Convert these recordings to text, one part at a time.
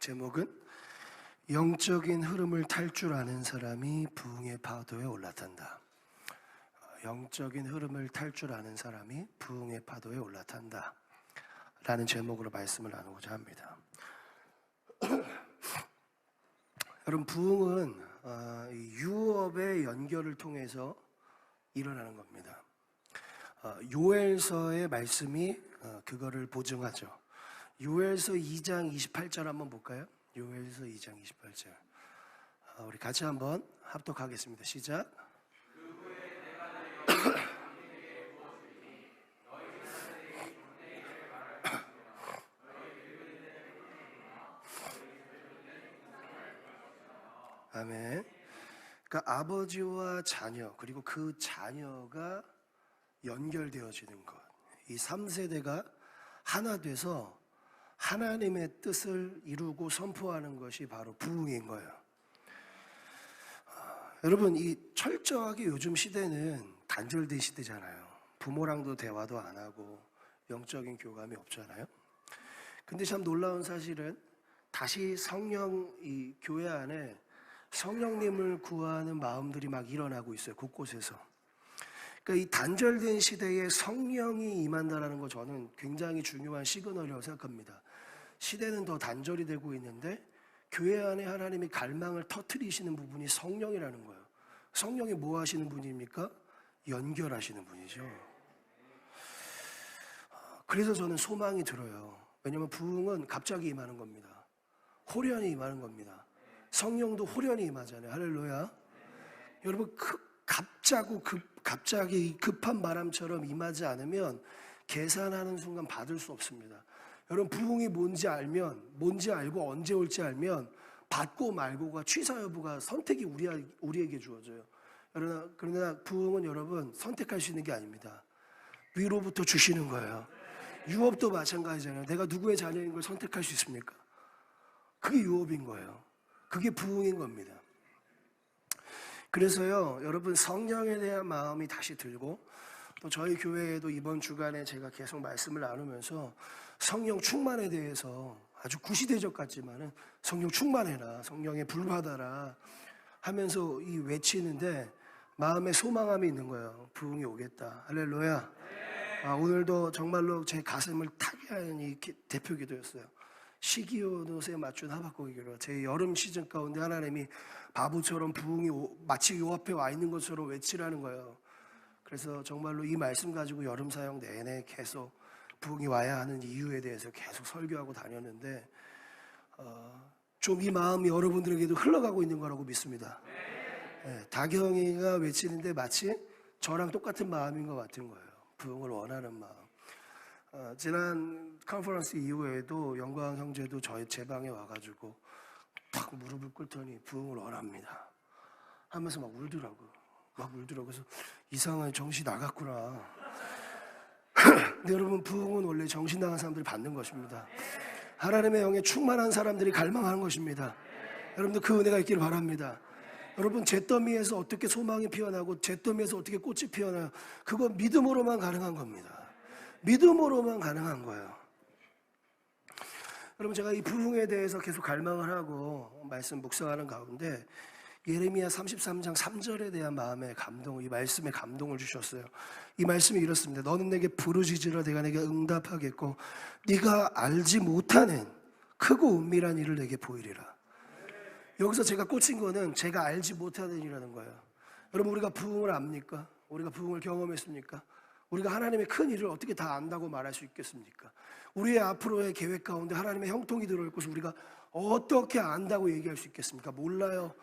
제목은 영적인 흐름을 탈 줄 아는 사람이 부흥의 파도에 올라탄다. 영적인 흐름을 탈 줄 아는 사람이 부흥의 파도에 올라탄다 라는 제목으로 말씀을 나누고자 합니다. 여러분, 부흥은 유업의 연결을 통해서 일어나는 겁니다. 요엘서의 말씀이 그거를 보증하죠. 요엘서 2장 28절 한번 볼까요? 요엘서 2장 28절 우리 같이 한번 합독하겠습니다. 시작. 아멘. 그러니까 아버지와 자녀, 그리고 그 자녀가 연결되어지는 것, 이 3세대가 하나 돼서 하나님의 뜻을 이루고 선포하는 것이 바로 부흥인 거예요. 여러분, 이 철저하게 요즘 시대는 단절된 시대잖아요. 부모랑도 대화도 안 하고 영적인 교감이 없잖아요. 근데 참 놀라운 사실은 다시 이 교회 안에 성령님을 구하는 마음들이 막 일어나고 있어요. 곳곳에서. 그러니까 이 단절된 시대에 성령이 임한다라는 거 저는 굉장히 중요한 시그널이라고 생각합니다. 시대는 더 단절이 되고 있는데 교회 안에 하나님이 갈망을 터뜨리시는 부분이 성령이라는 거예요. 성령이 뭐 하시는 분입니까? 연결하시는 분이죠. 그래서 저는 소망이 들어요. 왜냐하면 부흥은 갑자기 임하는 겁니다. 호련히 임하는 겁니다. 성령도 호련히 임하잖아요. 할렐루야. 여러분, 갑자기 급한 바람처럼 임하지 않으면 계산하는 순간 받을 수 없습니다. 여러분, 부흥이 뭔지 알고 언제 올지 알면 받고 말고가 취사 여부가 선택이 우리에게 주어져요. 그러나 부흥은 여러분 선택할 수 있는 게 아닙니다. 위로부터 주시는 거예요. 유업도 마찬가지잖아요. 내가 누구의 자녀인 걸 선택할 수 있습니까? 그게 유업인 거예요. 그게 부흥인 겁니다. 그래서요, 여러분, 성령에 대한 마음이 다시 들고, 또 저희 교회에도 이번 주간에 제가 계속 말씀을 나누면서 성령 충만에 대해서 아주 구시대적 같지만은 성령 충만해라, 성령에 불받아라 하면서 외치는데 마음에 소망함이 있는 거예요. 부흥이 오겠다. 할렐루야. 오늘도 정말로 제 가슴을 타게 하는 이 대표 기도였어요. 시기옷에 맞춘 하박국이로 제 여름 시즌 가운데 하나님이 바보처럼 부흥이 마치 요 앞에 와 있는 것처럼 외치라는 거예요. 그래서 정말로 이 말씀 가지고 여름 사역 내내 계속 부흥이 와야 하는 이유에 대해서 계속 설교하고 다녔는데 좀 이 마음이 여러분들에게도 흘러가고 있는 거라고 믿습니다. 네, 다경이가 외치는데 마치 저랑 똑같은 마음인 것 같은 거예요. 부흥을 원하는 마음. 지난 컨퍼런스 이후에도 영광 형제도 제 방에 와가지고 탁 무릎을 꿇더니 부흥을 원합니다 하면서 막 울더라고요. 그래서 이상하게 정신 나갔구나. 근데 여러분, 부흥은 원래 정신 나간 사람들이 받는 것입니다. 하나님의 영에 충만한 사람들이 갈망하는 것입니다. 여러분들 그 은혜가 있기를 바랍니다. 여러분, 잿더미에서 어떻게 소망이 피어나고 잿더미에서 어떻게 꽃이 피어나요? 그거 믿음으로만 가능한 겁니다. 믿음으로만 가능한 거예요. 여러분, 제가 이 부흥에 대해서 계속 갈망을 하고 말씀 묵상하는 가운데 예레미야 33장 3절에 대한 이 말씀에 감동을 주셨어요. 이 말씀이 이렇습니다. 너는 내게 부르짖으라 내가 내게 응답하겠고 네가 알지 못하는 크고 은밀한 일을 내게 보이리라. 여기서 제가 꽂힌 거는 제가 알지 못하는 일이라는 거예요. 여러분, 우리가 부흥을 압니까? 우리가 부흥을 경험했습니까? 우리가 하나님의 큰 일을 어떻게 다 안다고 말할 수 있겠습니까? 우리의 앞으로의 계획 가운데 하나님의 형통이 들어올 것을 우리가 어떻게 안다고 얘기할 수 있겠습니까? 몰라요.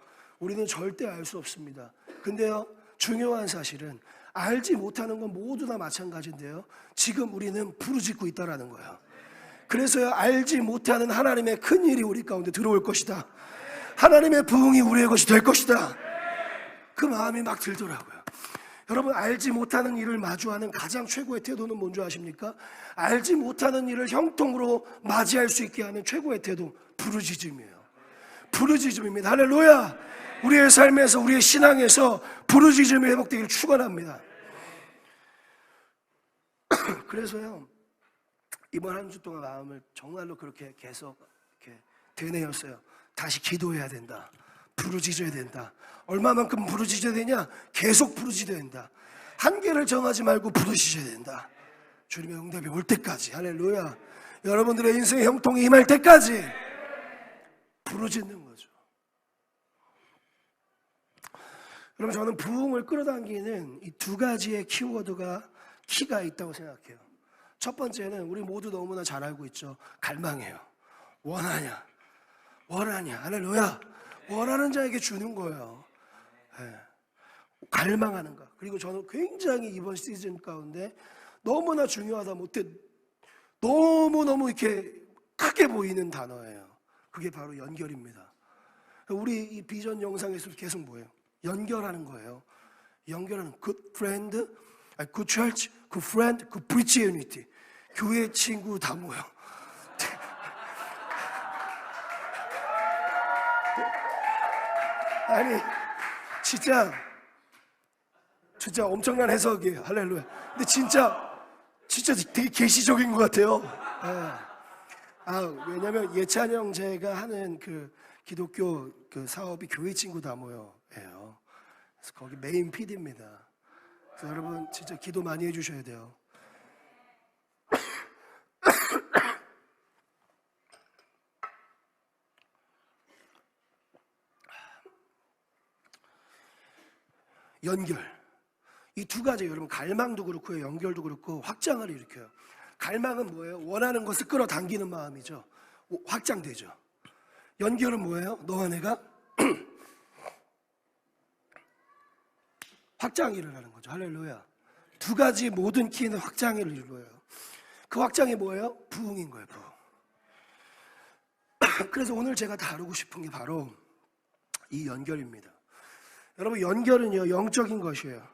우리는 절대 알 수 없습니다. 근데요, 중요한 사실은 알지 못하는 건 모두 다 마찬가지인데요, 지금 우리는 부르짖고 있다라는 거예요. 그래서요, 알지 못하는 하나님의 큰 일이 우리 가운데 들어올 것이다. 하나님의 부흥이 우리의 것이 될 것이다. 그 마음이 막 들더라고요. 여러분, 알지 못하는 일을 마주하는 가장 최고의 태도는 뭔지 아십니까? 알지 못하는 일을 형통으로 맞이할 수 있게 하는 최고의 태도, 부르짖음이에요. 부르짖음입니다. 할렐루야. 우리의 삶에서, 우리의 신앙에서 부르짖음이 회복되기를 축원합니다. 그래서요, 이번 한 주 동안 마음을 정말로 그렇게 계속 되뇌었어요. 다시 기도해야 된다. 부르짖어야 된다. 얼마만큼 부르짖어야 되냐? 계속 부르짖어야 된다. 한계를 정하지 말고 부르짖어야 된다. 주님의 응답이 올 때까지. 할렐루야. 여러분들의 인생의 형통이 임할 때까지 부르짖는 거죠. 그럼 저는 부흥을 끌어당기는 이 두 가지의 키가 있다고 생각해요. 첫 번째는 우리 모두 너무나 잘 알고 있죠. 갈망이에요. 원하냐? 할렐루야. 원하는 자에게 주는 거예요. 네. 갈망하는 것. 그리고 저는 굉장히 이번 시즌 가운데 너무나 중요하다 못해 너무너무 이렇게 크게 보이는 단어예요. 그게 바로 연결입니다. 우리 이 비전 영상에서 계속 뭐예요? 연결하는 거예요. 연결하는 good friend, good church, good friend, good preach unity. 교회 친구 다 모여. 아니 진짜 엄청난 해석이에요. 할렐루야. 근데 진짜 되게 계시적인 것 같아요. 왜냐면 예찬영 제가 하는 그 기독교 그 사업이 교회 친구 다 모여예요. 그래서 거기 메인 PD입니다. 그래서 여러분 진짜 기도 많이 해주셔야 돼요. 연결. 이 두 가지 여러분 갈망도 그렇고 연결도 그렇고 확장을 일으켜요. 갈망은 뭐예요? 원하는 것을 끌어당기는 마음이죠. 확장되죠. 연결은 뭐예요? 너와 내가 확장이 일어나는 거죠. 할렐루야. 두 가지 모든 키는 확장을 이루어요. 그 확장이 뭐예요? 부흥인 거예요. 부흥. 그래서 오늘 제가 다루고 싶은 게 바로 이 연결입니다. 여러분 연결은요 영적인 것이에요.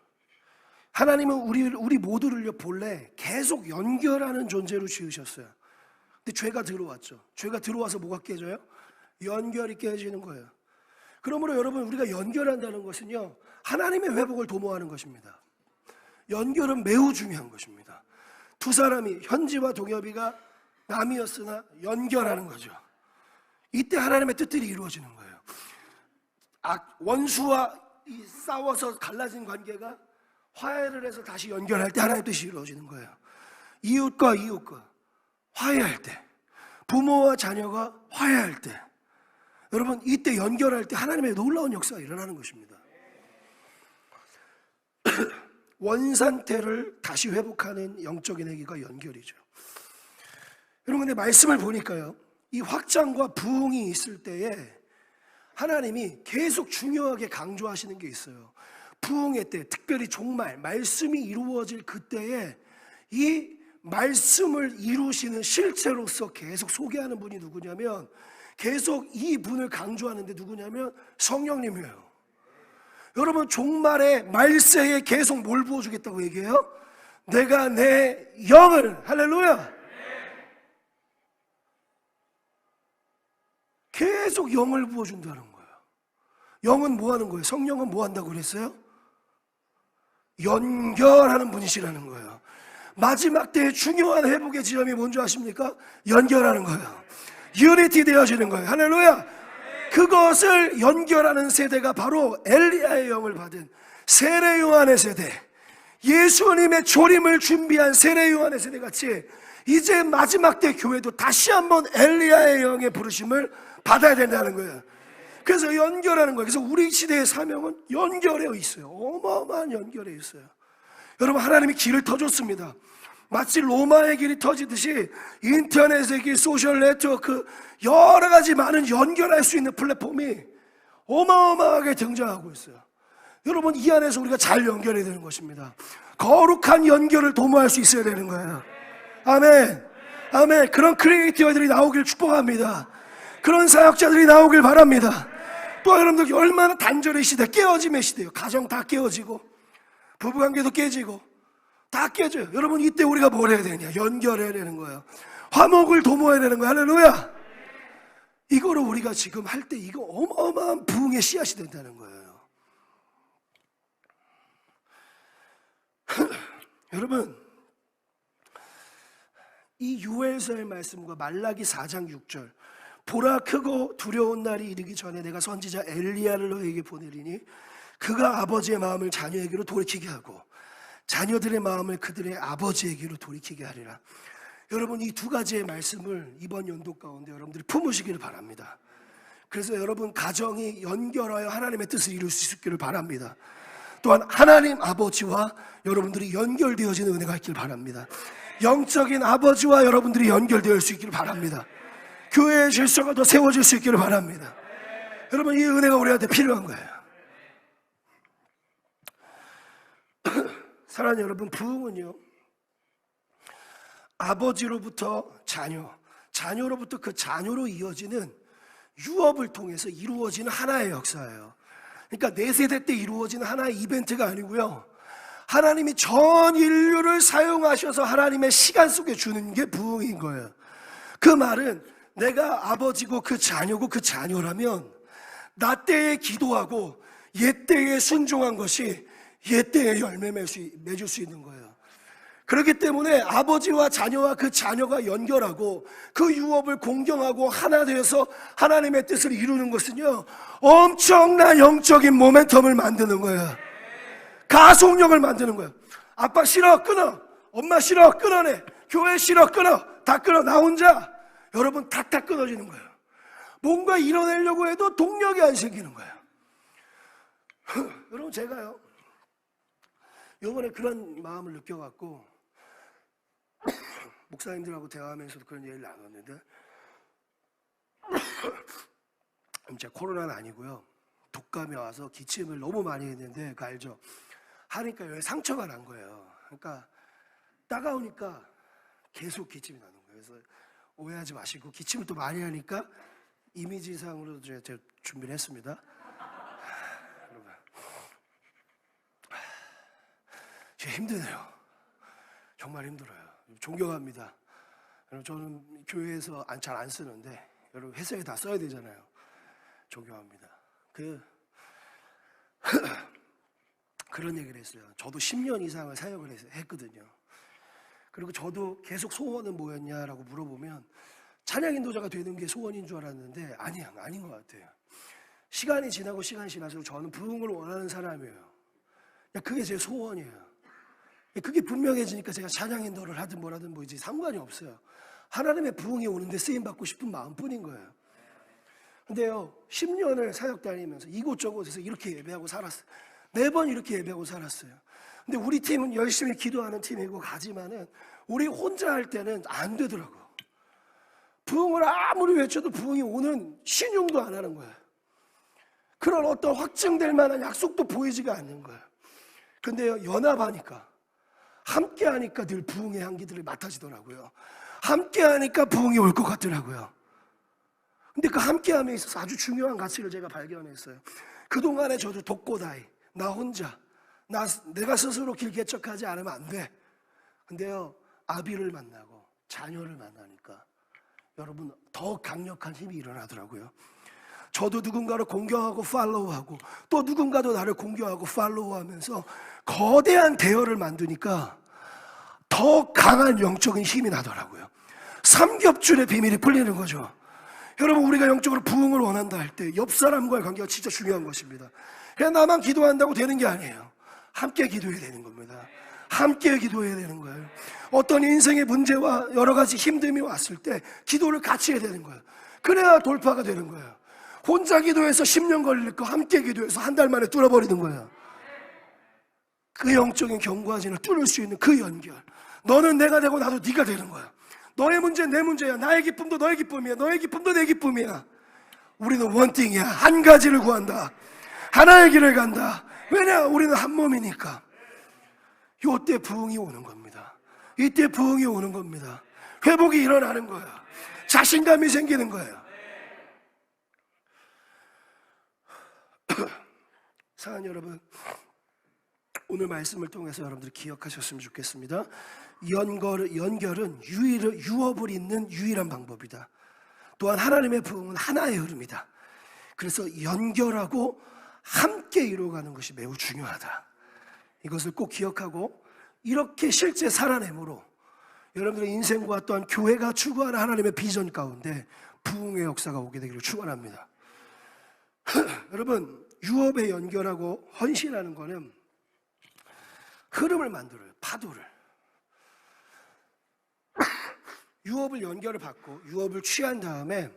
하나님은 우리 모두를요 본래 계속 연결하는 존재로 지으셨어요. 근데 죄가 들어왔죠. 죄가 들어와서 뭐가 깨져요? 연결이 깨지는 거예요. 그러므로 여러분 우리가 연결한다는 것은요 하나님의 회복을 도모하는 것입니다. 연결은 매우 중요한 것입니다. 두 사람이 현지와 동엽이가 남이었으나 연결하는 거죠. 이때 하나님의 뜻들이 이루어지는 거예요. 원수와 싸워서 갈라진 관계가 화해를 해서 다시 연결할 때 하나님의 뜻이 이루어지는 거예요. 이웃과 화해할 때, 부모와 자녀가 화해할 때, 여러분 이때 연결할 때 하나님의 놀라운 역사가 일어나는 것입니다. 원상태를 다시 회복하는 영적인 행위가 연결이죠. 여러분 근데 말씀을 보니까요 이 확장과 부흥이 있을 때에 하나님이 계속 중요하게 강조하시는 게 있어요. 부흥의 때, 특별히 종말, 말씀이 이루어질 그때에 이 말씀을 이루시는 실체로서 계속 소개하는 분이 누구냐면 계속 이 분을 강조하는데 누구냐면 성령님이에요. 여러분 종말의 말세에 계속 뭘 부어주겠다고 얘기해요? 내가 내 영을, 할렐루야, 계속 영을 부어준다는 거예요. 영은 뭐 하는 거예요? 성령은 뭐 한다고 그랬어요? 연결하는 분이시라는 거예요. 마지막 때의 중요한 회복의 지점이 뭔지 아십니까? 연결하는 거예요. 유니티 되어지는 거예요. 할렐루야. 그것을 연결하는 세대가 바로 엘리야의 영을 받은 세례 요한의 세대, 예수님의 조림을 준비한 세례 요한의 세대 같이 이제 마지막 때 교회도 다시 한번 엘리야의 영의 부르심을 받아야 된다는 거예요. 그래서 연결하는 거예요. 그래서 우리 시대의 사명은 연결해 있어요. 어마어마한 연결해 있어요. 여러분 하나님이 길을 터줬습니다. 마치 로마의 길이 터지듯이 인터넷의 길, 소셜 네트워크, 여러 가지 많은 연결할 수 있는 플랫폼이 어마어마하게 등장하고 있어요. 여러분 이 안에서 우리가 잘 연결해야 되는 것입니다. 거룩한 연결을 도모할 수 있어야 되는 거예요. 아멘. 아멘. 그런 크리에이티어들이 나오길 축복합니다. 그런 사역자들이 나오길 바랍니다. 또 여러분들 얼마나 단절의 시대, 깨어짐의 시대예요. 가정 다 깨어지고 부부관계도 깨지고 다 깨져요. 여러분 이때 우리가 뭘 해야 되냐? 연결해야 되는 거예요. 화목을 도모해야 되는 거예요. 할렐루야. 이거를 우리가 지금 할 때 이거 어마어마한 부흥의 씨앗이 된다는 거예요. 여러분 이 요엘서의 말씀과 말라기 4장 6절 보라 크고 두려운 날이 이르기 전에 내가 선지자 엘리야를 너에게 보내리니 그가 아버지의 마음을 자녀에게로 돌이키게 하고 자녀들의 마음을 그들의 아버지에게로 돌이키게 하리라. 여러분, 이 두 가지의 말씀을 이번 연도 가운데 여러분들이 품으시기를 바랍니다. 그래서 여러분 가정이 연결하여 하나님의 뜻을 이룰 수 있기를 바랍니다. 또한 하나님 아버지와 여러분들이 연결되어지는 은혜가 있길 바랍니다. 영적인 아버지와 여러분들이 연결되어 수 있기를 바랍니다. 교회의 질서가 더 세워질 수 있기를 바랍니다. 여러분, 이 은혜가 우리한테 필요한 거예요. 사랑하는 여러분, 부흥은요, 아버지로부터 자녀, 자녀로부터 그 자녀로 이어지는 유업을 통해서 이루어지는 하나의 역사예요. 그러니까 네 세대 때 이루어지는 하나의 이벤트가 아니고요, 하나님이 전 인류를 사용하셔서 하나님의 시간 속에 주는 게 부흥인 거예요. 그 말은 내가 아버지고 그 자녀고 그 자녀라면 나 때에 기도하고 옛 때에 순종한 것이 옛 때에 열매 맺을 수 있는 거예요. 그렇기 때문에 아버지와 자녀와 그 자녀가 연결하고 그 유업을 공경하고 하나 되어서 하나님의 뜻을 이루는 것은요, 엄청난 영적인 모멘텀을 만드는 거예요. 가속력을 만드는 거예요. 아빠 싫어, 끊어. 엄마 싫어, 끊어내. 교회 싫어, 끊어. 다 끊어. 나 혼자. 여러분, 다 끊어지는 거예요. 뭔가 이뤄내려고 해도 동력이 안 생기는 거예요. 여러분, 제가요, 이번에 그런 마음을 느껴갖고 목사님들하고 대화하면서도 그런 얘기를 나눴는데, 진짜 코로나는 아니고요, 독감이 와서 기침을 너무 많이 했는데, 그 알죠? 하니까 여기 상처가 난 거예요. 그러니까 따가우니까 계속 기침이 나는 거예요. 그래서 오해하지 마시고, 기침을 또 많이 하니까 이미지상으로 제가 준비를 했습니다. 여러분, 진짜 힘드네요. 정말 힘들어요. 존경합니다. 여러분, 저는 교회에서 잘 안 쓰는데 여러분 회사에 다 써야 되잖아요. 존경합니다. 그런 얘기를 했어요. 저도 10년 이상을 사역을 했거든요. 그리고 저도 계속 소원은 뭐였냐라고 물어보면 찬양 인도자가 되는 게 소원인 줄 알았는데 아닌 것 같아요. 시간이 지나고 시간이 지날수록 저는 부흥을 원하는 사람이에요. 그게 제 소원이에요. 그게 분명해지니까 제가 찬양 인도를 하든 뭐라든 뭐 이제 상관이 없어요. 하나님의 부흥이 오는데 쓰임받고 싶은 마음뿐인 거예요. 근데요, 10년을 사역 다니면서 이곳저곳에서 이렇게 예배하고 살았어요. 매번 이렇게 예배하고 살았어요. 근데 우리 팀은 열심히 기도하는 팀이고 가지만은 우리 혼자 할 때는 안 되더라고. 부흥을 아무리 외쳐도 부흥이 오는 신용도 안 하는 거예요. 그런 어떤 확증될 만한 약속도 보이지가 않는 거예요. 근데요, 연합하니까, 함께하니까 늘 부흥의 향기들을 맡아지더라고요. 함께하니까 부흥이 올 것 같더라고요. 근데 그 함께함에 있어서 아주 중요한 가치를 제가 발견했어요. 그동안에 저도 독고다이, 나 혼자, 내가 스스로 길 개척하지 않으면 안 돼. 근데요, 아비를 만나고 자녀를 만나니까 여러분 더 강력한 힘이 일어나더라고요. 저도 누군가를 공경하고 팔로우하고 또 누군가도 나를 공경하고 팔로우하면서 거대한 대열을 만드니까 더 강한 영적인 힘이 나더라고요. 삼겹줄의 비밀이 풀리는 거죠. 여러분, 우리가 영적으로 부흥을 원한다 할 때 옆 사람과의 관계가 진짜 중요한 것입니다. 그냥 나만 기도한다고 되는 게 아니에요. 함께 기도해야 되는 겁니다. 함께 기도해야 되는 거예요. 어떤 인생의 문제와 여러 가지 힘듦이 왔을 때 기도를 같이 해야 되는 거예요. 그래야 돌파가 되는 거예요. 혼자 기도해서 10년 걸릴 거 함께 기도해서 한 달 만에 뚫어버리는 거예요. 그 영적인 경과진을 뚫을 수 있는 그 연결. 너는 내가 되고 나도 네가 되는 거야. 너의 문제는 내 문제야. 나의 기쁨도 너의 기쁨이야. 너의 기쁨도 내 기쁨이야. 우리는 원띵이야. 한 가지를 구한다. 하나의 길을 간다. 왜냐? 우리는 한 몸이니까. 이때 부흥이 오는 겁니다. 이때 부흥이 오는 겁니다. 회복이 일어나는 거예요. 자신감이 생기는 거예요. 사랑하는 여러분, 오늘 말씀을 통해서 여러분들이 기억하셨으면 좋겠습니다. 연결은 유업을 잇는 유일한 방법이다. 또한 하나님의 부흥은 하나의 흐름이다. 그래서 연결하고 함께 이루어가는 것이 매우 중요하다. 이것을 꼭 기억하고 이렇게 실제 살아내므로 여러분들의 인생과 또한 교회가 추구하는 하나님의 비전 가운데 부흥의 역사가 오게 되기를 축원합니다. 여러분, 유업에 연결하고 헌신하는 거는 흐름을 만들어요. 파도를. 유업을 연결을 받고 유업을 취한 다음에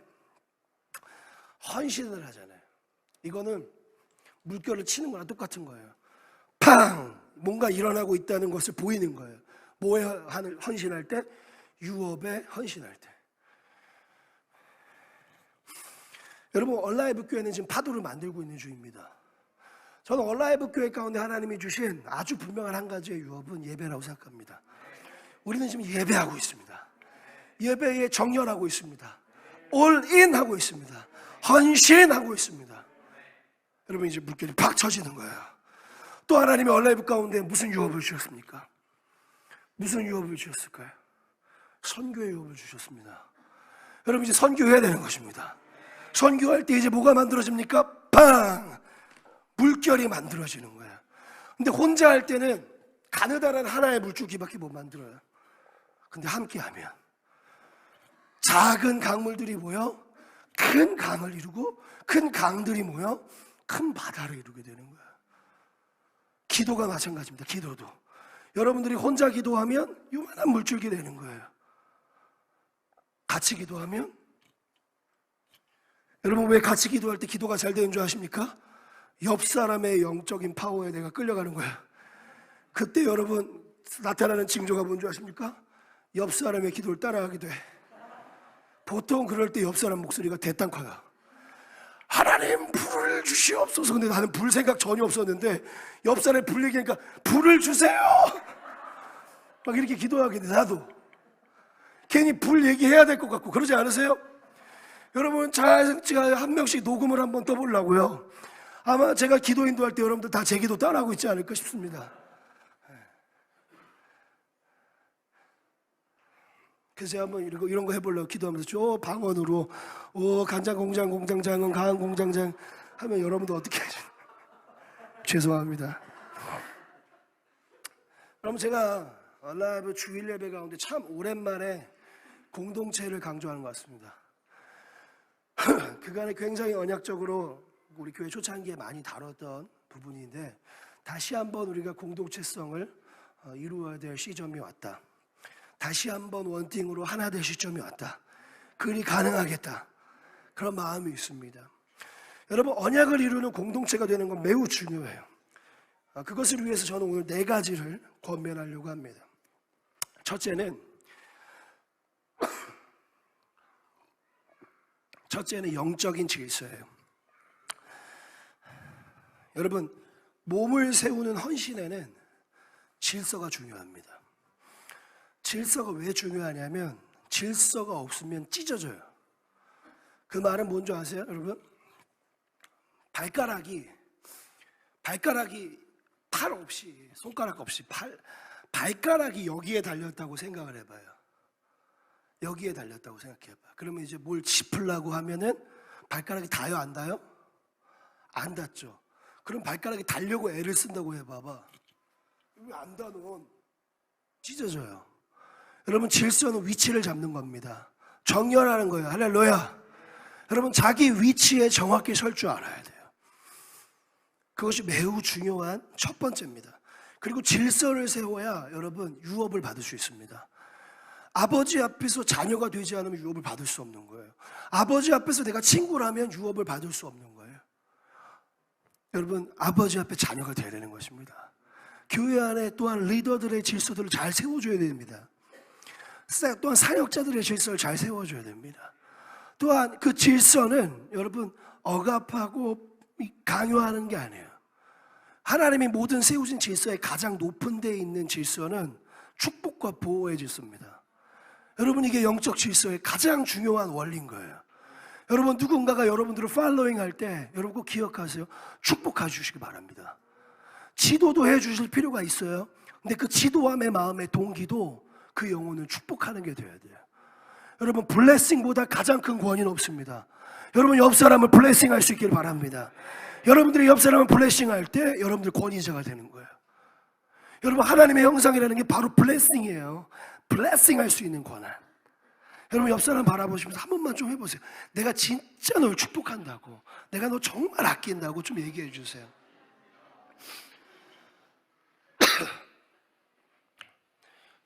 헌신을 하잖아요. 이거는 물결을 치는 거랑 똑같은 거예요. 팡! 뭔가 일어나고 있다는 것을 보이는 거예요. 뭐에 헌신할 때? 유업에 헌신할 때. 여러분, 얼라이브 교회는 지금 파도를 만들고 있는 중입니다. 저는 얼라이브 교회 가운데 하나님이 주신 아주 분명한 한 가지의 유업은 예배라고 생각합니다. 우리는 지금 예배하고 있습니다. 예배에 정렬하고 있습니다. 올인 하고 있습니다. 헌신하고 있습니다. 여러분, 이제 물결이 팍 쳐지는 거예요. 또 하나님이 얼라이브 가운데 무슨 유업을 주셨습니까? 무슨 유업을 주셨을까요? 선교의 유업을 주셨습니다. 여러분, 이제 선교해야 되는 것입니다. 선교할 때 이제 뭐가 만들어집니까? 팡! 물결이 만들어지는 거예요. 근데 혼자 할 때는 가느다란 하나의 물줄기밖에 못 만들어요. 근데 함께 하면 작은 강물들이 모여 큰 강을 이루고 큰 강들이 모여 큰 바다를 이루게 되는 거예요. 기도가 마찬가지입니다. 기도도 여러분들이 혼자 기도하면 요만한 물줄기 되는 거예요. 같이 기도하면, 여러분 왜 같이 기도할 때 기도가 잘 되는 줄 아십니까? 옆 사람의 영적인 파워에 내가 끌려가는 거예요. 그때 여러분 나타나는 징조가 뭔 줄 아십니까? 옆 사람의 기도를 따라하게 돼. 보통 그럴 때 옆 사람 목소리가 대땅커요. 하나님 불을 주시옵소서. 근데 나는 불 생각 전혀 없었는데 옆 사람이 불 얘기하니까 불을 주세요 막 이렇게 기도하게 돼. 나도 괜히 불 얘기해야 될 것 같고 그러지 않으세요? 여러분, 제가 한 명씩 녹음을 한번 떠보려고요. 아마 제가 기도 인도할 때 여러분들 다 제 기도 따라하고 있지 않을까 싶습니다. 그래서 제가 한번 이런 거 해보려고 기도하면서 저 방언으로 간장 공장장은 강한 공장장 하면 여러분들 어떻게 하죠? 죄송합니다. 그럼 제가 얼라이브 주일 예배 가운데 참 오랜만에 공동체를 강조하는 것 같습니다. 그간에 굉장히 언약적으로 우리 교회 초창기에 많이 다뤘던 부분인데 다시 한번 우리가 공동체성을 이루어야 될 시점이 왔다. 다시 한번 원띵으로 하나 될 시점이 왔다. 그리 가능하겠다. 그런 마음이 있습니다. 여러분, 언약을 이루는 공동체가 되는 건 매우 중요해요. 그것을 위해서 저는 오늘 4가지를 권면하려고 합니다. 첫째는 영적인 질서예요. 여러분, 몸을 세우는 헌신에는 질서가 중요합니다. 질서가 왜 중요하냐면 질서가 없으면 찢어져요. 그 말은 뭔지 아세요, 여러분? 발가락이 팔 없이, 손가락 없이 발가락이 여기에 달렸다고 생각을 해봐요. 여기에 달렸다고 생각해봐. 그러면 이제 뭘 짚으려고 하면은 발가락이 닿아요, 안 닿아요? 안 닿죠. 그럼 발가락이 닿려고 애를 쓴다고 해봐봐. 왜 안 닿아? 찢어져요. 여러분, 질서는 위치를 잡는 겁니다. 정렬하는 거예요. 할렐루야. 여러분, 자기 위치에 정확히 설 줄 알아야 돼요. 그것이 매우 중요한 첫 번째입니다. 그리고 질서를 세워야 여러분 유업을 받을 수 있습니다. 아버지 앞에서 자녀가 되지 않으면 유업을 받을 수 없는 거예요. 아버지 앞에서 내가 친구라면 유업을 받을 수 없는 거예요. 여러분, 아버지 앞에 자녀가 되어야 되는 것입니다. 교회 안에 또한 리더들의 질서들을 잘 세워줘야 됩니다. 또한 사역자들의 질서를 잘 세워줘야 됩니다. 또한 그 질서는 여러분 억압하고 강요하는 게 아니에요. 하나님이 모든 세우신 질서의 가장 높은 데에 있는 질서는 축복과 보호의 질서입니다. 여러분, 이게 영적 질서의 가장 중요한 원리인 거예요. 여러분, 누군가가 여러분들을 팔로잉 할 때 여러분 꼭 기억하세요. 축복해 주시기 바랍니다. 지도도 해 주실 필요가 있어요. 근데 그 지도함의 마음의 동기도 그 영혼을 축복하는 게 돼야 돼요. 여러분, 블레싱보다 가장 큰 권위는 없습니다. 여러분, 옆 사람을 블레싱 할 수 있길 바랍니다. 여러분들이 옆 사람을 블레싱 할 때 여러분들 권위자가 되는 거예요. 여러분, 하나님의 형상이라는 게 바로 블레싱이에요. 블레싱 할 수 있는 권한. 여러분 옆 사람 바라보시면서 한 번만 좀 해보세요. 내가 진짜 널 축복한다고, 내가 너 정말 아낀다고 좀 얘기해 주세요.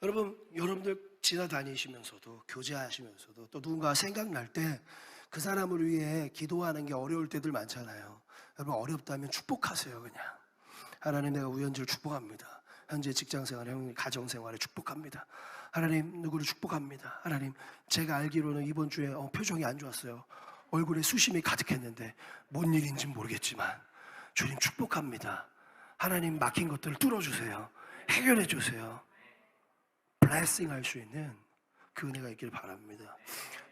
여러분들 지나다니시면서도, 교제하시면서도 또 누군가 생각날 때 그 사람을 위해 기도하는 게 어려울 때들 많잖아요. 여러분 어렵다면 축복하세요. 그냥 하나님, 내가 우연지를 축복합니다. 현재 직장생활, 가정생활에 축복합니다. 하나님, 누구를 축복합니다. 하나님, 제가 알기로는 이번 주에 표정이 안 좋았어요. 얼굴에 수심이 가득했는데 뭔 일인지 모르겠지만 주님 축복합니다. 하나님, 막힌 것들을 뚫어주세요. 해결해 주세요. 블레싱 할 수 있는 그 은혜가 있기를 바랍니다.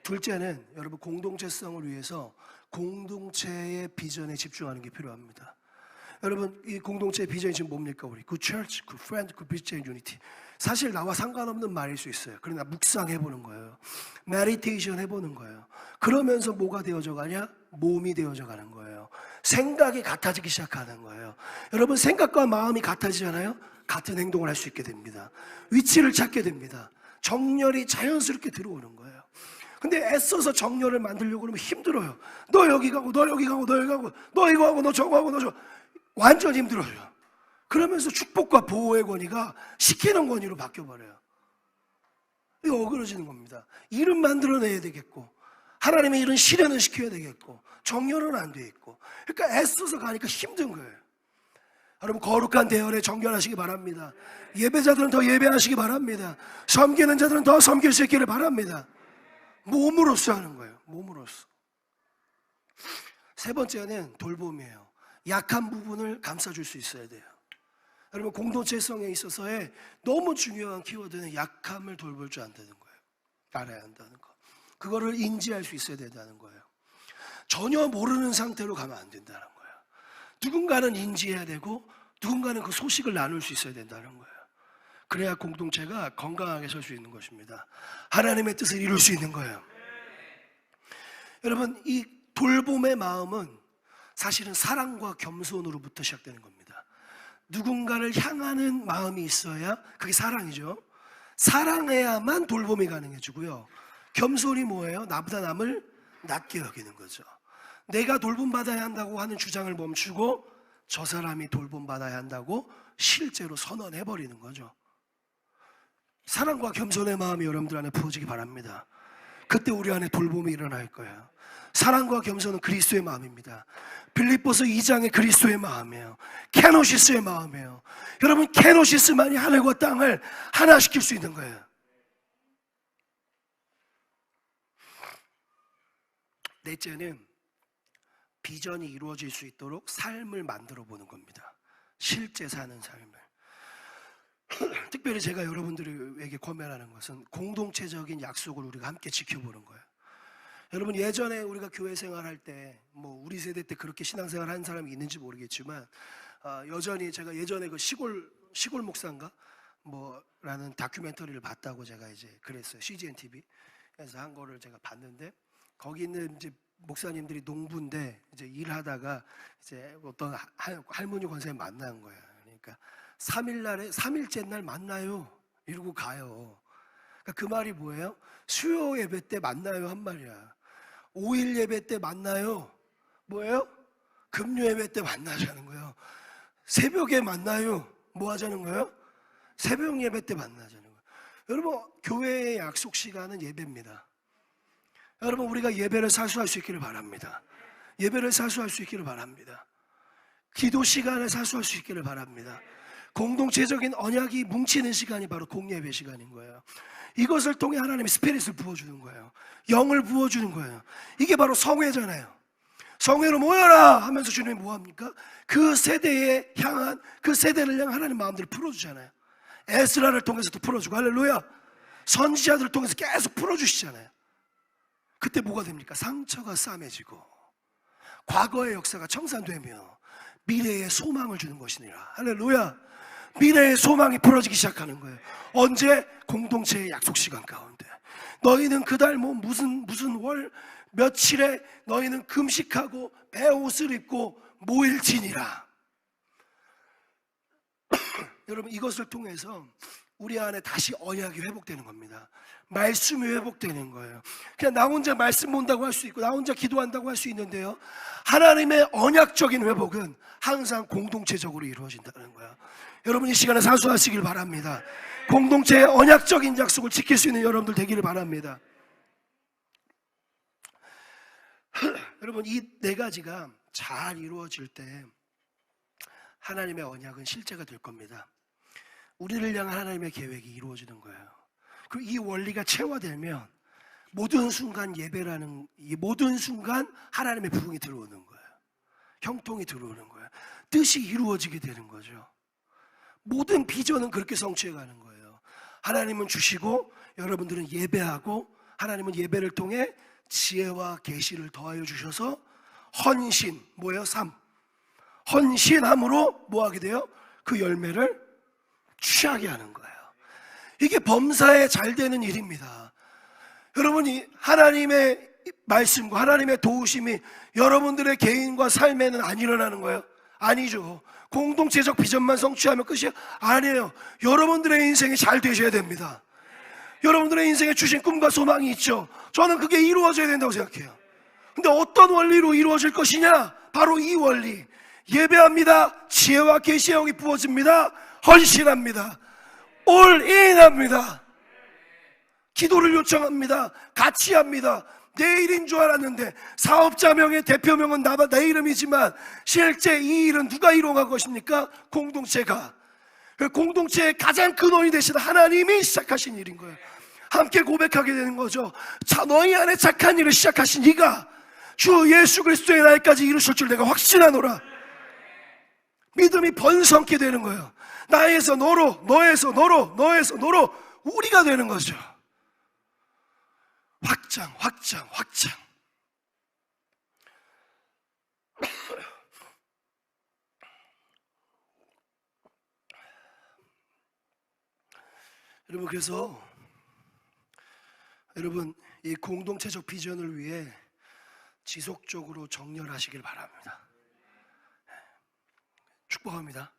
둘째는 여러분, 공동체성을 위해서 공동체의 비전에 집중하는 게 필요합니다. 여러분, 이 공동체의 비전이 지금 뭡니까? 우리 good church, good friend, good Christian unity. 사실 나와 상관없는 말일 수 있어요. 그러나 묵상해보는 거예요. 메디테이션 해보는 거예요. 그러면서 뭐가 되어져 가냐? 몸이 되어져 가는 거예요. 생각이 같아지기 시작하는 거예요. 여러분, 생각과 마음이 같아지잖아요? 같은 행동을 할 수 있게 됩니다. 위치를 찾게 됩니다. 정렬이 자연스럽게 들어오는 거예요. 근데 애써서 정렬을 만들려고 그러면 힘들어요. 너 여기 가고, 너 여기 가고, 너 여기 가고, 너 이거 하고, 너 저거 하고, 너 저거. 완전 힘들어요. 그러면서 축복과 보호의 권위가 시키는 권위로 바뀌어버려요. 이거 어그러지는 겁니다. 일은 만들어내야 되겠고, 하나님의 일은 실현을 시켜야 되겠고, 정렬은 안 돼 있고, 그러니까 애써서 가니까 힘든 거예요. 여러분, 거룩한 대열에 정결하시기 바랍니다. 예배자들은 더 예배하시기 바랍니다. 섬기는 자들은 더 섬길 수 있기를 바랍니다. 몸으로써 하는 거예요. 몸으로써. 세 번째는 돌봄이에요. 약한 부분을 감싸줄 수 있어야 돼요. 여러분, 공동체성에 있어서의 너무 중요한 키워드는 약함을 돌볼 줄 안다는 거예요. 알아야 한다는 거. 그거를 인지할 수 있어야 된다는 거예요. 전혀 모르는 상태로 가면 안 된다는 거예요. 누군가는 인지해야 되고 누군가는 그 소식을 나눌 수 있어야 된다는 거예요. 그래야 공동체가 건강하게 설 수 있는 것입니다. 하나님의 뜻을 이룰 수 있는 거예요. 여러분, 이 돌봄의 마음은 사실은 사랑과 겸손으로부터 시작되는 겁니다. 누군가를 향하는 마음이 있어야 그게 사랑이죠. 사랑해야만 돌봄이 가능해지고요. 겸손이 뭐예요? 나보다 남을 낮게 여기는 거죠. 내가 돌봄받아야 한다고 하는 주장을 멈추고 저 사람이 돌봄받아야 한다고 실제로 선언해버리는 거죠. 사랑과 겸손의 마음이 여러분들 안에 부어지기 바랍니다. 그때 우리 안에 돌봄이 일어날 거예요. 사랑과 겸손은 그리스도의 마음입니다. 빌립보서 2장의 그리스도의 마음이에요. 케노시스의 마음이에요. 여러분, 케노시스만이 하늘과 땅을 하나 시킬 수 있는 거예요. 넷째는 비전이 이루어질 수 있도록 삶을 만들어 보는 겁니다. 실제 사는 삶을. 특별히 제가 여러분들에게 권면하는 것은 공동체적인 약속을 우리가 함께 지켜보는 거예요. 여러분, 예전에 우리가 교회 생활할 때, 우리 세대 때 그렇게 신앙생활 하는 사람이 있는지 모르겠지만, 여전히 제가 예전에 그 시골 목사인가 라는 다큐멘터리를 봤다고 제가 이제 그랬어요. CGN TV에서 한 거를 제가 봤는데, 거기 있는 이제 목사님들이 농부인데 이제 일하다가 이제 어떤 할머니 권사님 만난 거예요. 그러니까 3일째 날 만나요 이러고 가요. 그러니까 그 말이 뭐예요? 수요 예배 때 만나요 한 말이야. 5일 예배 때 만나요. 뭐예요? 금요 예배 때 만나자는 거예요. 새벽에 만나요. 뭐 하자는 거예요? 새벽 예배 때 만나자는 거예요. 여러분, 교회의 약속 시간은 예배입니다. 여러분, 우리가 예배를 사수할 수 있기를 바랍니다. 예배를 사수할 수 있기를 바랍니다. 기도 시간을 사수할 수 있기를 바랍니다. 공동체적인 언약이 뭉치는 시간이 바로 공예배 시간인 거예요. 이것을 통해 하나님의 스피릿을 부어주는 거예요. 영을 부어주는 거예요. 이게 바로 성회잖아요. 성회로 모여라 하면서 주님이 뭐합니까? 그 세대를 향한 하나님 마음들을 풀어주잖아요. 에스라를 통해서도 풀어주고, 할렐루야. 선지자들을 통해서 계속 풀어주시잖아요. 그때 뭐가 됩니까? 상처가 싸매지고 과거의 역사가 청산되며 미래의 소망을 주는 것이니라. 할렐루야. 미래의 소망이 풀어지기 시작하는 거예요. 언제? 공동체의 약속 시간 가운데. 너희는 그달 무슨 월 며칠에 너희는 금식하고 배옷을 입고 모일지니라. 여러분, 이것을 통해서 우리 안에 다시 언약이 회복되는 겁니다. 말씀이 회복되는 거예요. 그냥 나 혼자 말씀 본다고 할 수 있고 나 혼자 기도한다고 할 수 있는데요, 하나님의 언약적인 회복은 항상 공동체적으로 이루어진다는 거예요. 여러분 이 시간에 사수하시길 바랍니다. 공동체의 언약적인 약속을 지킬 수 있는 여러분들 되기를 바랍니다. 여러분 이 네 가지가 잘 이루어질 때 하나님의 언약은 실제가 될 겁니다. 우리를 향한 하나님의 계획이 이루어지는 거예요. 그리고 이 원리가 체화되면 모든 순간 예배라는, 이 모든 순간 하나님의 부흥이 들어오는 거예요. 형통이 들어오는 거예요. 뜻이 이루어지게 되는 거죠. 모든 비전은 그렇게 성취해 가는 거예요. 하나님은 주시고 여러분들은 예배하고, 하나님은 예배를 통해 지혜와 계시를 더하여 주셔서 헌신, 뭐예요? 삶. 헌신함으로 뭐 하게 돼요? 그 열매를 취하게 하는 거예요. 이게 범사에 잘 되는 일입니다. 여러분이 하나님의 말씀과 하나님의 도우심이 여러분들의 개인과 삶에는 안 일어나는 거예요? 아니죠. 공동체적 비전만 성취하면 끝이 아니에요. 여러분들의 인생이 잘 되셔야 됩니다. 여러분들의 인생에 주신 꿈과 소망이 있죠. 저는 그게 이루어져야 된다고 생각해요. 근데 어떤 원리로 이루어질 것이냐? 바로 이 원리. 예배합니다. 지혜와 계시의 영이 부어집니다. 헌신합니다. 올인합니다. 기도를 요청합니다. 같이 합니다. 내 일인 줄 알았는데 사업자명의 대표명은 내 이름이지만 실제 이 일은 누가 이루어갈 것입니까? 공동체가. 공동체의 가장 근원이 되신 하나님이 시작하신 일인 거예요. 함께 고백하게 되는 거죠. 자, 너희 안에 착한 일을 시작하신 이가 주 예수 그리스도의 날까지 이루실 줄 내가 확신하노라. 믿음이 번성케 되는 거예요. 나에서 너로, 너에서 너로, 너에서 너로 우리가 되는 거죠. 확장, 확장, 확장. 여러분, 그래서 여러분 이 공동체적 비전을 위해 지속적으로 정렬하시길 바랍니다. 축복합니다.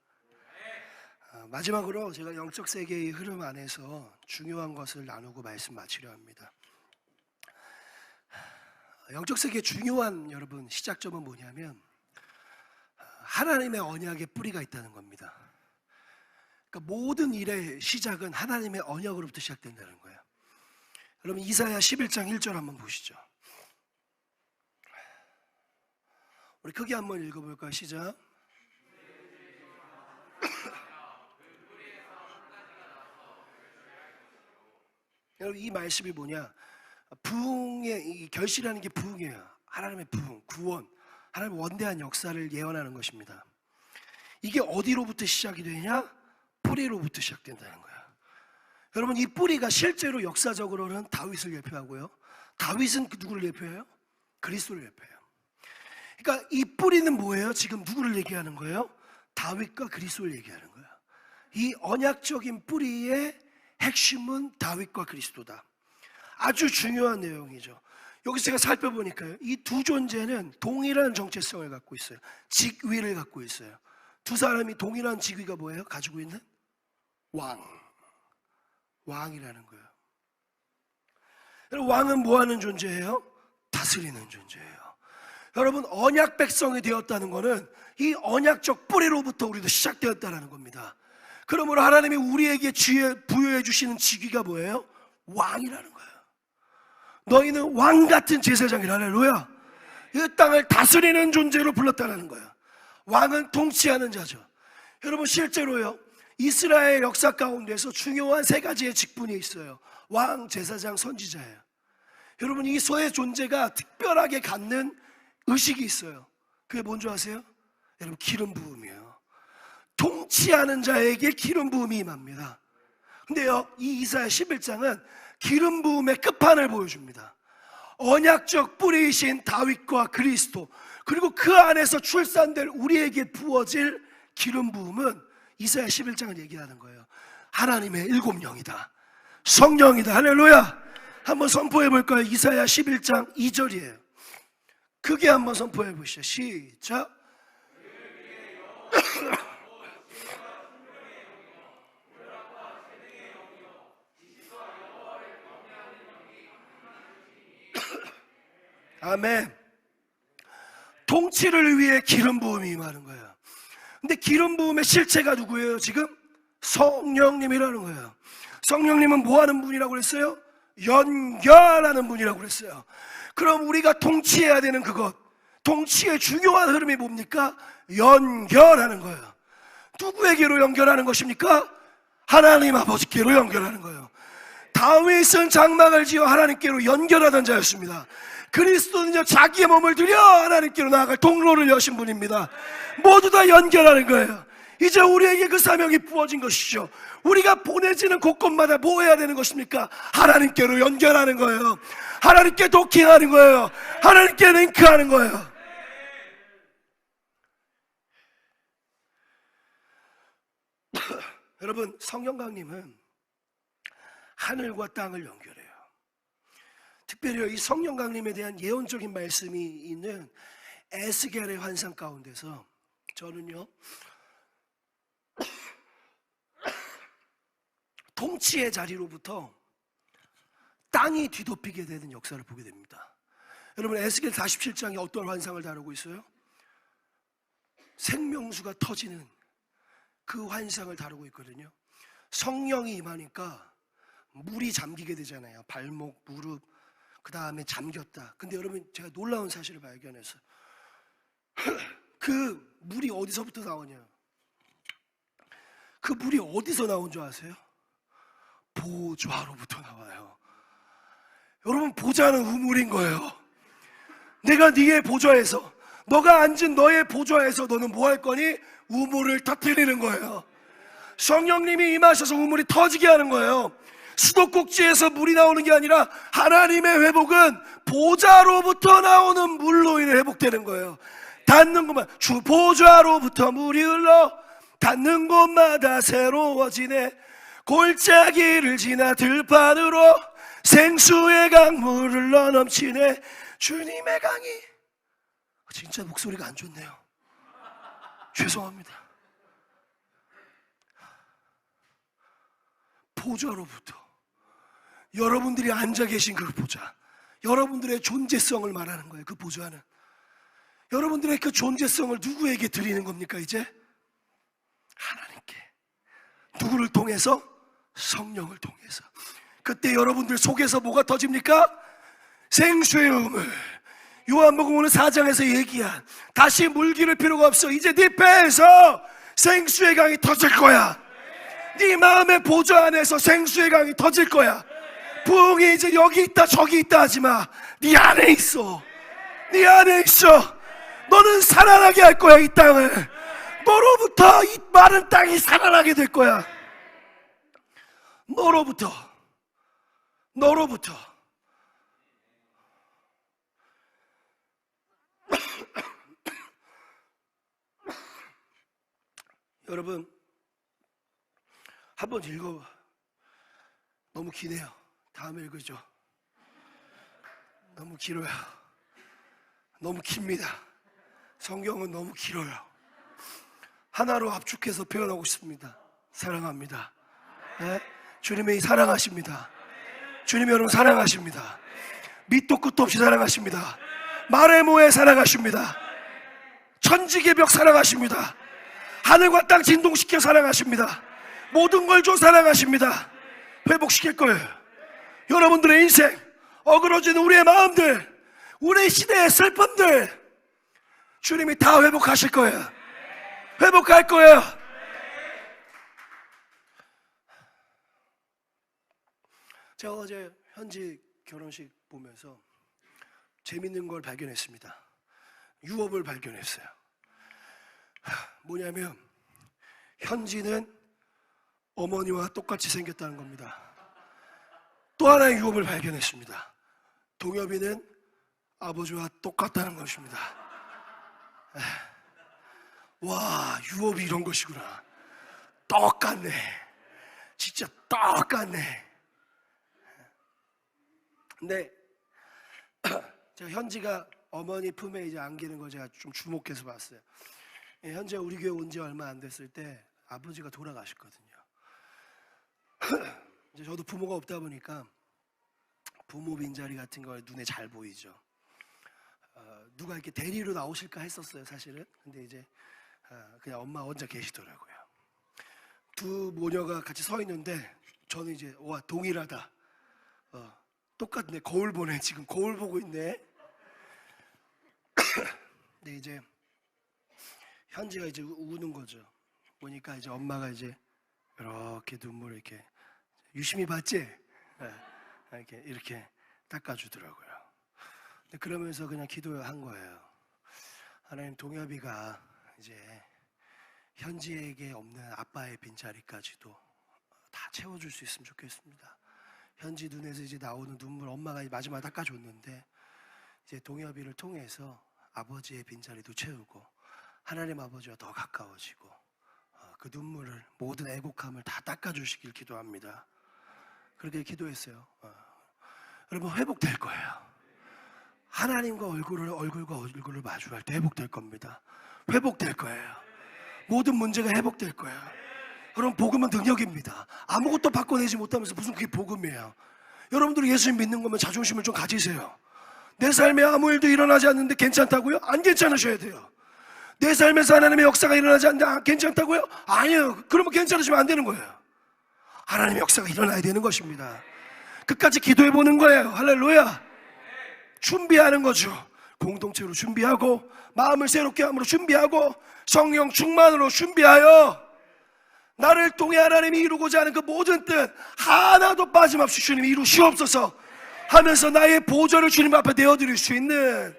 마지막으로 제가 영적 세계의 흐름 안에서 중요한 것을 나누고 말씀 마치려 합니다. 영적 세계의 중요한 여러분 시작점은 뭐냐면 하나님의 언약의 뿌리가 있다는 겁니다. 그러니까 모든 일의 시작은 하나님의 언약으로부터 시작된다는 거예요. 여러분 이사야 11장 1절 한번 보시죠. 우리 크게 한번 읽어볼까요? 시작. 여러분 이 말씀이 뭐냐? 부흥의 이 결실하는 게 부흥이에요. 하나님의 부흥, 구원, 하나님의 원대한 역사를 예언하는 것입니다. 이게 어디로부터 시작이 되냐? 뿌리로부터 시작된다는 거예요. 여러분 이 뿌리가 실제로 역사적으로는 다윗을 예표하고요. 다윗은 누구를 예표해요? 그리스도를 예표해요. 그러니까 이 뿌리는 뭐예요? 지금 누구를 얘기하는 거예요? 다윗과 그리스도를 얘기하는 거예요. 이 언약적인 뿌리의 핵심은 다윗과 그리스도다. 아주 중요한 내용이죠. 여기서 제가 살펴보니까요, 이 두 존재는 동일한 정체성을 갖고 있어요. 직위를 갖고 있어요. 두 사람이 동일한 직위가 뭐예요? 가지고 있는? 왕이라는 거예요. 여러분 왕은 뭐 하는 존재예요? 다스리는 존재예요. 여러분 언약 백성이 되었다는 것은 이 언약적 뿌리로부터 우리도 시작되었다는 겁니다. 그러므로 하나님이 우리에게 부여해 주시는 직위가 뭐예요? 왕이라는 거예요. 너희는 왕 같은 제사장이라. 할렐루야. 이 땅을 다스리는 존재로 불렀다는 거예요. 왕은 통치하는 자죠. 여러분 실제로요, 이스라엘 역사 가운데서 중요한 세 가지의 직분이 있어요. 왕, 제사장, 선지자예요. 여러분 이 소의 존재가 특별하게 갖는 의식이 있어요. 그게 뭔지 아세요? 여러분 기름 부음이에요. 통치하는 자에게 기름 부음이 임합니다. 근데요 이 이사야 11장은 기름 부음의 끝판을 보여줍니다. 언약적 뿌리이신 다윗과 그리스도, 그리고 그 안에서 출산될 우리에게 부어질 기름 부음은 이사야 11장을 얘기하는 거예요. 하나님의 일곱 영이다. 성령이다. 할렐루야. 한번 선포해 볼까요? 이사야 11장 2절이에요. 크게 한번 선포해 보시죠. 시작. 아멘. 통치를 위해 기름 부음이 임하는 거예요. 근데 기름 부음의 실체가 누구예요? 지금 성령님이라는 거예요. 성령님은 뭐 하는 분이라고 그랬어요? 연결하는 분이라고 그랬어요. 그럼 우리가 통치해야 되는 그것, 통치의 중요한 흐름이 뭡니까? 연결하는 거예요. 누구에게로 연결하는 것입니까? 하나님 아버지께로 연결하는 거예요. 다윗은 장막을 지어 하나님께로 연결하던 자였습니다. 그리스도는요, 자기의 몸을 들여 하나님께로 나아갈 통로를 여신 분입니다. 모두 다 연결하는 거예요. 이제 우리에게 그 사명이 부어진 것이죠. 우리가 보내지는 곳곳마다 뭐 해야 되는 것입니까? 하나님께로 연결하는 거예요. 하나님께 도킹하는 거예요. 하나님께 링크하는 거예요. 여러분, 성령 강림은 하늘과 땅을 연결해요. 특별히 이 성령 강림에 대한 예언적인 말씀이 있는 에스겔의 환상 가운데서 저는요, 통치의 자리로부터 땅이 뒤덮이게 되는 역사를 보게 됩니다. 여러분, 에스겔 47장이 어떤 환상을 다루고 있어요? 생명수가 터지는 그 환상을 다루고 있거든요. 성령이 임하니까 물이 잠기게 되잖아요. 발목, 무릎, 그 다음에 잠겼다. 근데 여러분, 제가 놀라운 사실을 발견했어요. 그 물이 어디서부터 나오냐? 그 물이 어디서 나온 줄 아세요? 보좌로부터 나와요. 여러분, 보좌는 우물인 거예요. 내가 네의 보좌에서, 너가 앉은 너의 보좌에서 너는 뭐 할 거니? 우물을 터뜨리는 거예요. 성령님이 임하셔서 우물이 터지게 하는 거예요. 수도꼭지에서 물이 나오는 게 아니라 하나님의 회복은 보좌로부터 나오는 물로 인해 회복되는 거예요. 닿는 곳만, 주 보좌로부터 물이 흘러 닿는 곳마다 새로워지네. 골짜기를 지나 들판으로 생수의 강물 흘러 넘치네. 주님의 강이. 진짜 목소리가 안 좋네요. 죄송합니다. 보좌로부터, 여러분들이 앉아 계신 그 보좌, 여러분들의 존재성을 말하는 거예요. 그 보좌는 여러분들의 그 존재성을 누구에게 드리는 겁니까? 이제 하나님께. 누구를 통해서? 성령을 통해서. 그때 여러분들 속에서 뭐가 터집니까? 생수의 우물. 요한복음 오늘 4장에서 얘기한, 다시 물 기를 필요가 없어. 이제 네 배에서 생수의 강이 터질 거야. 네 마음의 보좌 안에서 생수의 강이 터질 거야. 부흥이 이제 여기 있다 저기 있다 하지마. 네 안에 있어. 네 안에 있어. 너는 살아나게 할 거야. 이 땅을. 너로부터 이 마른 땅이 살아나게 될 거야. 너로부터. 여러분, 한번 읽어봐. 너무 기네요. 다음에 읽으죠. 너무 길어요. 너무 깁니다. 성경은 너무 길어요. 하나로 압축해서 표현하고 싶습니다. 사랑합니다. 네? 주님이 사랑하십니다. 주님 여러분 사랑하십니다. 밑도 끝도 없이 사랑하십니다. 말해 뭐해 사랑하십니다. 천지개벽 사랑하십니다. 하늘과 땅 진동시켜 사랑하십니다. 모든 걸 줘 사랑하십니다. 회복시킬 거예요. 여러분들의 인생, 어그러진 우리의 마음들, 우리 시대의 슬픔들 주님이 다 회복하실 거예요. 회복할 거예요. 제가 어제 현지 결혼식 보면서 재밌는 걸 발견했습니다. 유업을 발견했어요. 뭐냐면 현지는 어머니와 똑같이 생겼다는 겁니다. 또 하나의 유업을 발견했습니다. 동엽이는 아버지와 똑같다는 것입니다. 와, 유업이 이런 것이구나. 똑같네. 진짜 똑같네. 근데 제가 현지가 어머니 품에 이제 안기는 거 제가 좀 주목해서 봤어요. 현지가 우리 교회 온 지 얼마 안 됐을 때 아버지가 돌아가셨거든요. 이제 저도 부모가 없다 보니까 부모 빈자리 같은 거 눈에 잘 보이죠. 누가 이렇게 대리로 나오실까 했었어요, 사실은. 근데 이제 그냥 엄마 혼자 계시더라고요. 두 모녀가 같이 서 있는데 저는 이제 와, 동일하다. 똑같네. 거울 보네. 지금 거울 보고 있네. 근데 이제 현지가 이제 우는 거죠. 보니까 이제 엄마가 이제 이렇게 눈물을 이렇게 유심히 봤지? 이렇게 닦아주더라고요. 근데 그러면서 그냥 기도한 거예요. 하나님, 동엽이가 이제 현지에게 없는 아빠의 빈자리까지도 다 채워줄 수 있으면 좋겠습니다. 현지 눈에서 이제 나오는 눈물 엄마가 마지막에 닦아줬는데 이제 동엽이를 통해서 아버지의 빈자리도 채우고 하나님 아버지와 더 가까워지고 그 눈물을, 모든 애곡함을 다 닦아주시길 기도합니다. 그렇게 기도했어요. 여러분, 회복될 거예요. 하나님과 얼굴과 얼굴을 마주할 때 회복될 겁니다. 회복될 거예요. 모든 문제가 회복될 거예요. 여러분, 복음은 능력입니다. 아무것도 바꿔내지 못하면서 무슨 그게 복음이에요. 여러분들이 예수님 믿는 거면 자존심을 좀 가지세요. 내 삶에 아무 일도 일어나지 않는데 괜찮다고요? 안 괜찮으셔야 돼요. 내 삶에서 하나님의 역사가 일어나지 않는데 괜찮다고요? 아니에요. 그러면 괜찮으시면 안 되는 거예요. 하나님의 역사가 일어나야 되는 것입니다. 끝까지 기도해보는 거예요. 할렐루야. 준비하는 거죠. 공동체로 준비하고, 마음을 새롭게 함으로 준비하고, 성령 충만으로 준비하여 나를 통해 하나님이 이루고자 하는 그 모든 뜻 하나도 빠짐없이 주님이 이루시옵소서 하면서 나의 보좌를 주님 앞에 내어드릴 수 있는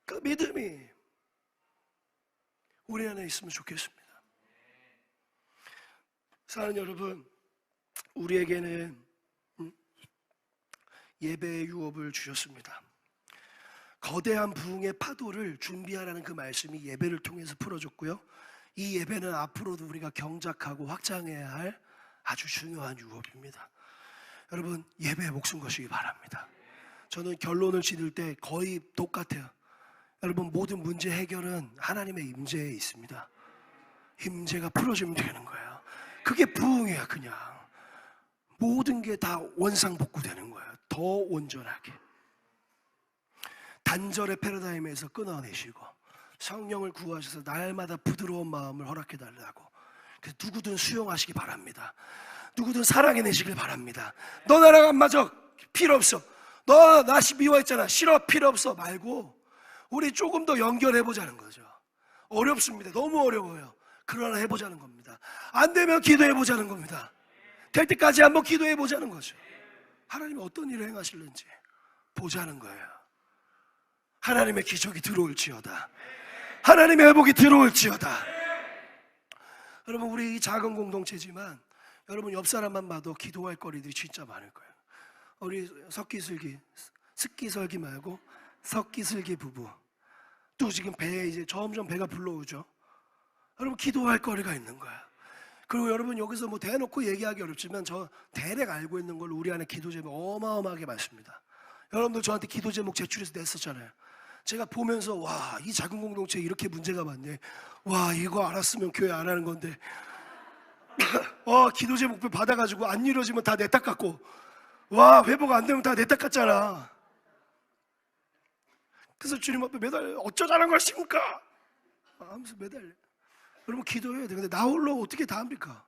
그 믿음이 우리 안에 있으면 좋겠습니다. 사랑하는 여러분, 우리에게는 예배의 유업을 주셨습니다. 거대한 부흥의 파도를 준비하라는 그 말씀이 예배를 통해서 풀어줬고요. 이 예배는 앞으로도 우리가 경작하고 확장해야 할 아주 중요한 유업입니다. 여러분, 예배에 목숨 거시기 바랍니다. 저는 결론을 지을 때 거의 똑같아요. 여러분, 모든 문제 해결은 하나님의 임재에 있습니다. 임재가 풀어지면 되는 거예요. 그게 부흥이야. 그냥 모든 게 다 원상복구되는 거예요. 더 온전하게. 단절의 패러다임에서 끊어내시고 성령을 구하셔서 날마다 부드러운 마음을 허락해달라고. 그래서 누구든 수용하시기 바랍니다. 누구든 사랑해내시길 바랍니다. 너 나랑 안 맞아, 필요 없어. 너 나 미워했잖아, 싫어, 필요 없어 말고 우리 조금 더 연결해보자는 거죠. 어렵습니다. 너무 어려워요. 그러나 해보자는 겁니다. 안 되면 기도해보자는 겁니다. 될 때까지 한번 기도해보자는 거죠. 하나님이 어떤 일을 행하실는지 보자는 거예요. 하나님의 기적이 들어올지어다. 하나님의 회복이 들어올지어다. 여러분, 우리 이 작은 공동체지만 여러분 옆 사람만 봐도 기도할 거리들이 진짜 많을 거예요. 우리 스키설기 말고 석기슬기 부부 또 지금 배에 이제 점점 배가 불러오죠. 여러분, 기도할 거리가 있는 거야. 그리고 여러분, 여기서 뭐 대놓고 얘기하기 어렵지만 저 대략 알고 있는 걸로 우리 안에 기도 제목 어마어마하게 많습니다. 여러분들 저한테 기도 제목 제출해서 냈었잖아요. 제가 보면서 와, 이 작은 공동체에 이렇게 문제가 많네. 와, 이거 알았으면 교회 안 하는 건데. 와, 기도 제목표 받아가지고 안 이루어지면 다 내 닦았고, 와, 회복 안 되면 다 내 닦았잖아. 그래서 주님 앞에 매달려 어쩌자는 것입니까? 하면서 매달려. 여러분, 기도해야 돼. 근데 나 홀로 어떻게 다 합니까?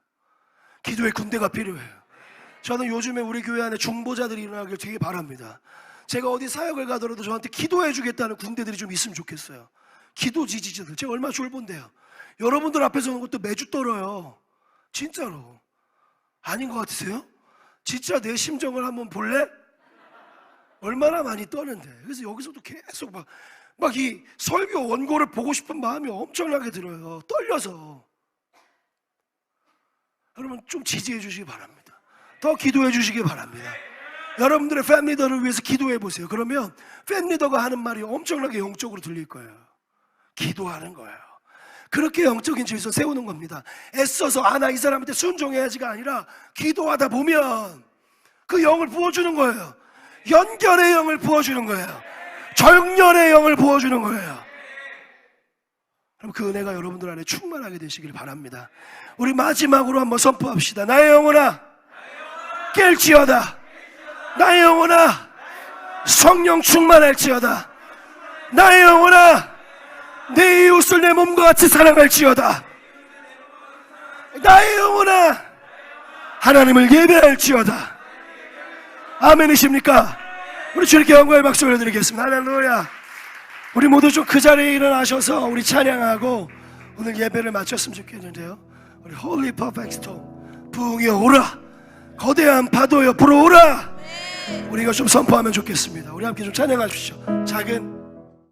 기도의 군대가 필요해요. 저는 요즘에 우리 교회 안에 중보자들이 일어나길 되게 바랍니다. 제가 어디 사역을 가더라도 저한테 기도해 주겠다는 군대들이 좀 있으면 좋겠어요. 기도 지지자들. 제가 얼마나 졸본데요. 여러분들 앞에서 오는 것도 매주 떨어요. 진짜로. 아닌 것 같으세요? 진짜 내 심정을 한번 볼래? 얼마나 많이 떠는데. 그래서 여기서도 계속 막 이 설교 원고를 보고 싶은 마음이 엄청나게 들어요. 떨려서. 여러분, 좀 지지해 주시기 바랍니다. 더 기도해 주시기 바랍니다. 여러분들의 팬리더를 위해서 기도해 보세요. 그러면 팬리더가 하는 말이 엄청나게 영적으로 들릴 거예요. 기도하는 거예요. 그렇게 영적인 질서 세우는 겁니다. 애써서 나 이 사람한테 순종해야지가 아니라 기도하다 보면 그 영을 부어주는 거예요. 연결의 영을 부어주는 거예요. 정렬의 영을 부어주는 거예요. 그럼 그 은혜가 여러분들 안에 충만하게 되시길 바랍니다. 우리 마지막으로 한번 선포합시다. 나의 영혼아 깰지어다. 나의 영혼아 성령 충만할지어다. 나의 영혼아 내 이웃을 내 몸과 같이 사랑할지어다. 나의 영혼아 하나님을 예배할지어다. 아멘이십니까? 우리 주님께 영광의 박수 올려드리겠습니다. 할렐루야. 우리 모두 좀 그 자리에 일어나셔서 우리 찬양하고 오늘 예배를 마쳤으면 좋겠는데요. 우리 Holy Perfect Storm, 부흥이여 오라, 거대한 파도여 불어오라. 우리가 좀 선포하면 좋겠습니다. 우리 함께 좀 찬양하십시오. 작은